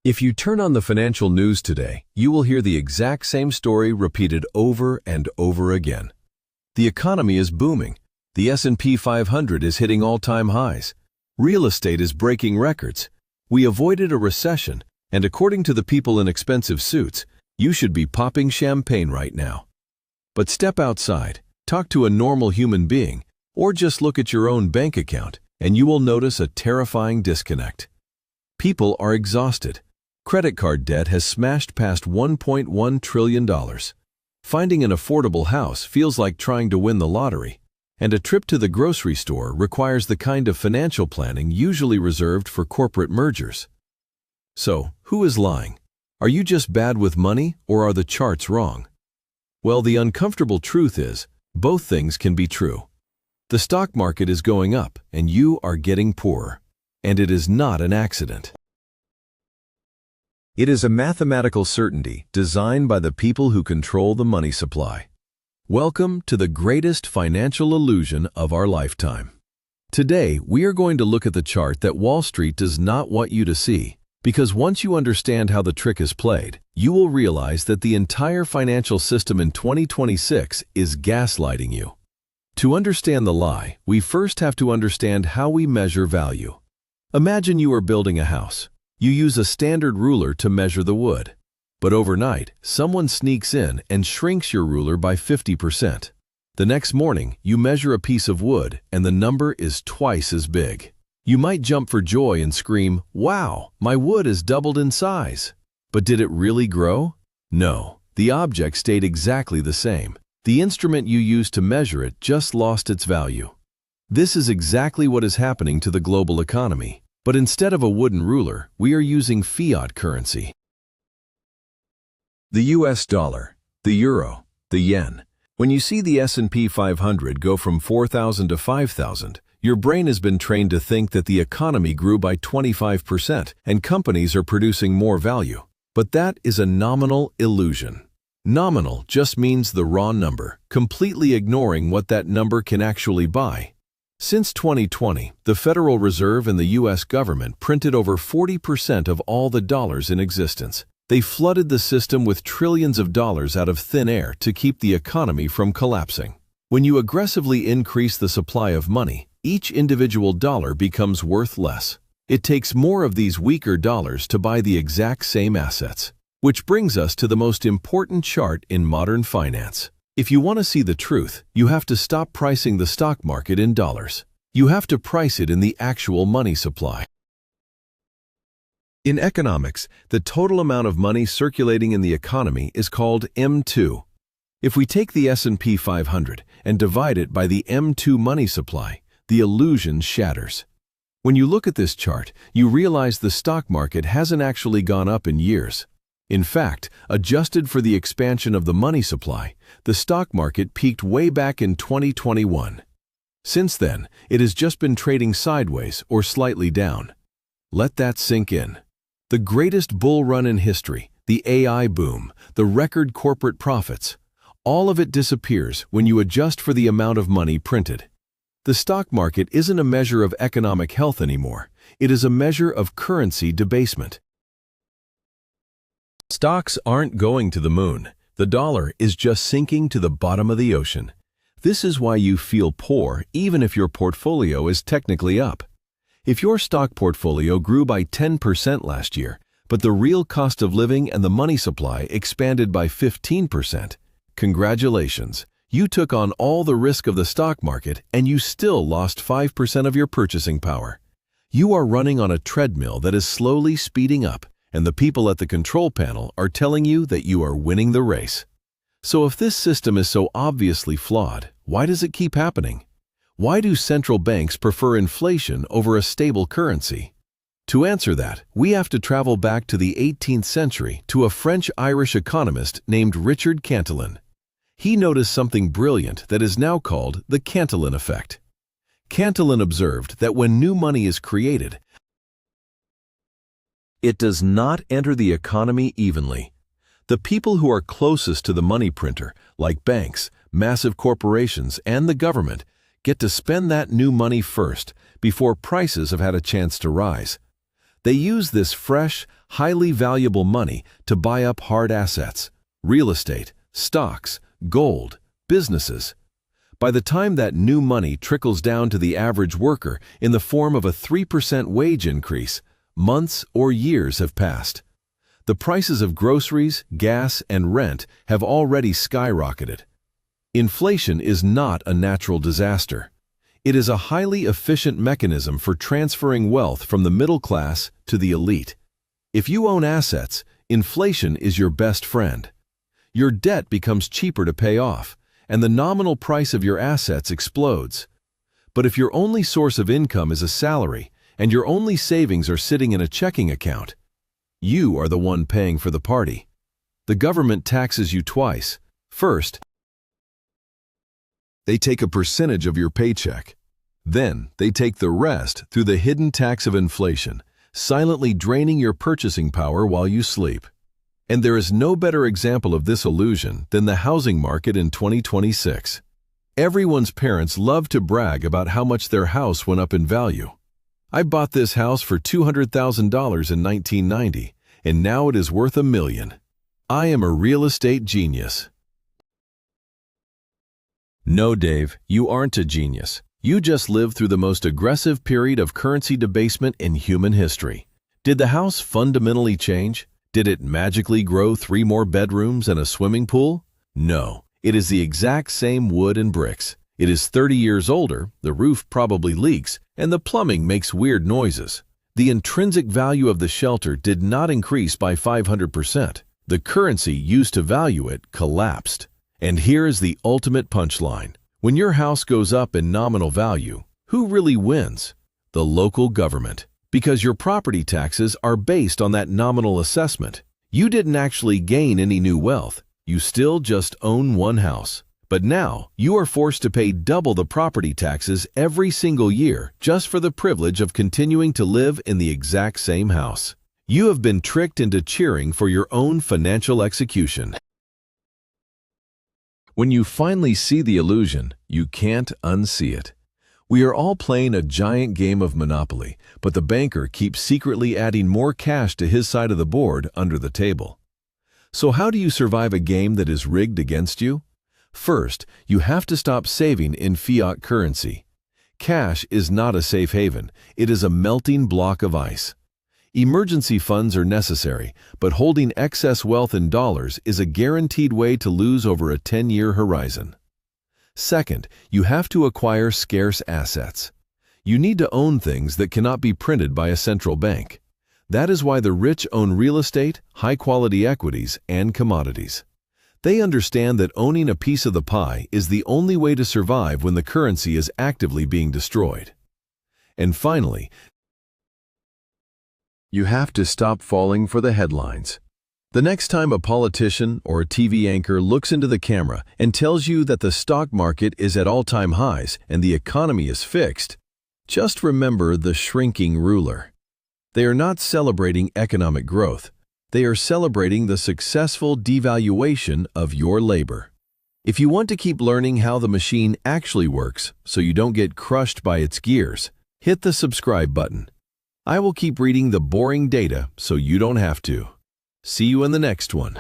If you turn on the financial news today, you will hear the exact same story repeated over and over again. The economy is booming. The S&P 500 is hitting all-time highs. Real estate is breaking records. We avoided a recession, and according to the people in expensive suits, you should be popping champagne right now. But step outside, talk to a normal human being, or just look at your own bank account, and you will notice a terrifying disconnect. People are exhausted. Credit card debt has smashed past $1.1 trillion. Finding an affordable house feels like trying to win the lottery, and a trip to the grocery store requires the kind of financial planning usually reserved for corporate mergers. So, who is lying? Are you just bad with money, or are the charts wrong? Well, the uncomfortable truth is, both things can be true. The stock market is going up, and you are getting poorer. And it is not an accident. It is a mathematical certainty designed by the people who control the money supply. Welcome to the greatest financial illusion of our lifetime. Today, we are going to look at the chart that Wall Street does not want you to see, because once you understand how the trick is played, you will realize that the entire financial system in 2026 is gaslighting you. To understand the lie, we first have to understand how we measure value. Imagine you are building a house. You use a standard ruler to measure the wood. But overnight, someone sneaks in and shrinks your ruler by 50%. The next morning, you measure a piece of wood and the number is twice as big. You might jump for joy and scream, "Wow, my wood has doubled in size." But did it really grow? No, the object stayed exactly the same. The instrument you used to measure it just lost its value. This is exactly what is happening to the global economy. But instead of a wooden ruler, we are using fiat currency. The US dollar, the euro, the yen. When you see the S&P 500 go from 4,000 to 5,000, your brain has been trained to think that the economy grew by 25% and companies are producing more value. But that is a nominal illusion. Nominal just means the raw number, completely ignoring what that number can actually buy. Since 2020, the Federal Reserve and the U.S. government printed over 40% of all the dollars in existence. They flooded the system with trillions of dollars out of thin air to keep the economy from collapsing. When you aggressively increase the supply of money, each individual dollar becomes worth less. It takes more of these weaker dollars to buy the exact same assets. Which brings us to the most important chart in modern finance. If you want to see the truth, you have to stop pricing the stock market in dollars. You have to price it in the actual money supply. In economics, the total amount of money circulating in the economy is called M2. If we take the S&P 500 and divide it by the M2 money supply, the illusion shatters. When you look at this chart, you realize the stock market hasn't actually gone up in years. In fact, adjusted for the expansion of the money supply, the stock market peaked way back in 2021. Since then, it has just been trading sideways or slightly down. Let that sink in. The greatest bull run in history, the AI boom, the record corporate profits, all of it disappears when you adjust for the amount of money printed. The stock market isn't a measure of economic health anymore. It is a measure of currency debasement. Stocks aren't going to the moon. The dollar is just sinking to the bottom of the ocean. This is why you feel poor even if your portfolio is technically up. If your stock portfolio grew by 10% last year, but the real cost of living and the money supply expanded by 15%, congratulations. You took on all the risk of the stock market and you still lost 5% of your purchasing power. You are running on a treadmill that is slowly speeding up, and the people at the control panel are telling you that you are winning the race. So if this system is so obviously flawed, why does it keep happening? Why do central banks prefer inflation over a stable currency? To answer that, we have to travel back to the 18th century to a French-Irish economist named Richard Cantillon. He noticed something brilliant that is now called the Cantillon Effect. Cantillon observed that when new money is created, it does not enter the economy evenly. The people who are closest to the money printer, like banks, massive corporations, and the government, get to spend that new money first before prices have had a chance to rise. They use this fresh, highly valuable money to buy up hard assets, real estate, stocks, gold, businesses. By the time that new money trickles down to the average worker in the form of a 3% wage increase, months or years have passed. The prices of groceries, gas, and rent have already skyrocketed. Inflation is not a natural disaster. It is a highly efficient mechanism for transferring wealth from the middle class to the elite. If you own assets, inflation is your best friend. Your debt becomes cheaper to pay off, and the nominal price of your assets explodes. But if your only source of income is a salary, and your only savings are sitting in a checking account, you are the one paying for the party. The government taxes you twice. First, they take a percentage of your paycheck. Then, they take the rest through the hidden tax of inflation, silently draining your purchasing power while you sleep. And there is no better example of this illusion than the housing market in 2026. Everyone's parents love to brag about how much their house went up in value. I bought this house for $200,000 in 1990, and now it is worth $1 million. I am a real estate genius. No, Dave, you aren't a genius. You just lived through the most aggressive period of currency debasement in human history. Did the house fundamentally change? Did it magically grow 3 more bedrooms and a swimming pool? No, it is the exact same wood and bricks. It is 30 years older, the roof probably leaks, and the plumbing makes weird noises. The intrinsic value of the shelter did not increase by 500%. The currency used to value it collapsed. And here is the ultimate punchline. When your house goes up in nominal value, who really wins? The local government. Because your property taxes are based on that nominal assessment. You didn't actually gain any new wealth. You still just own one house. But now, you are forced to pay double the property taxes every single year just for the privilege of continuing to live in the exact same house. You have been tricked into cheering for your own financial execution. When you finally see the illusion, you can't unsee it. We are all playing a giant game of Monopoly, but the banker keeps secretly adding more cash to his side of the board under the table. So how do you survive a game that is rigged against you? First, you have to stop saving in fiat currency. Cash is not a safe haven. It is a melting block of ice. Emergency funds are necessary, but holding excess wealth in dollars is a guaranteed way to lose over a 10-year horizon. Second, you have to acquire scarce assets. You need to own things that cannot be printed by a central bank. That is why the rich own real estate, high-quality equities, and commodities. They understand that owning a piece of the pie is the only way to survive when the currency is actively being destroyed. And finally, you have to stop falling for the headlines. The next time a politician or a TV anchor looks into the camera and tells you that the stock market is at all-time highs and the economy is fixed, just remember the shrinking ruler. They are not celebrating economic growth. They are celebrating the successful devaluation of your labor. If you want to keep learning how the machine actually works so you don't get crushed by its gears, hit the subscribe button. I will keep reading the boring data so you don't have to. See you in the next one.